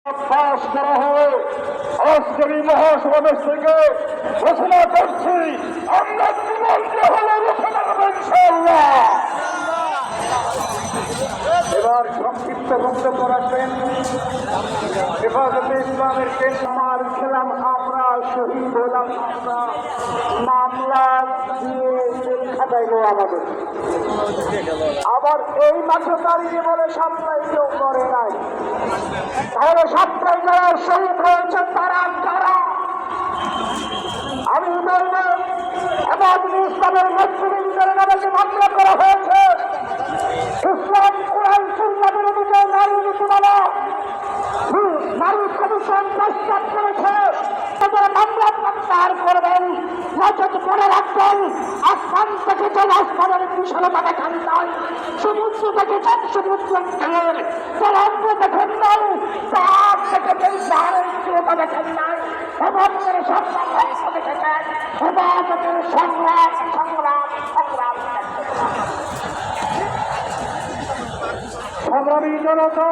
পাশ করা হবে। আজকের এই মহাসমাবেশ থেকে ঘোষণা করছি, আমরা জীবনকে হলে ঘোষণা করবো ইনশাআল্লাহ। এবার সংক্ষিপ্ত বক্তব্য রাখবেন হেফাজতে ইসলামের কেন্দ্র খেলাম আমরা, শহীদ হলাম আমরা, মামলা দিয়ে খাটাইল আমাদের। আবার এই মাঠে দাঁড়িয়ে বলে সাপ্লাই কেউ করে নাই, তাহলে সাপ্লাই যারা শহীদ হয়েছে তারা কারা? আমি বলব হেফাজতে ইসলামের নেতৃবৃন্দের নামে যে মামলা করা হয়েছে, ইসলাম কোরআন সুন্নাহের দিকে নারী নীতিমালা নারী কমিশন প্রস্তাব করেছে, তাদের মামলা প্রত্যাহার করবেন। নচেত মনে রাখবেন, আসমান থেকে যে আসমানের বিশালতা দেখান নাই, সমুদ্র দেখেছেন সমুদ্রের ঢের, তরঙ্গ দেখেন নাই, পাহাড় দেখেছেন পাহাড়ের স্থিরতা দেখেন নাই, হেফাজতের সংগ্রাম দেখেছেন, হেফাজতের সংগ্রাম সংগ্রাম সংগ্রাম সংগ্রামী জনতা।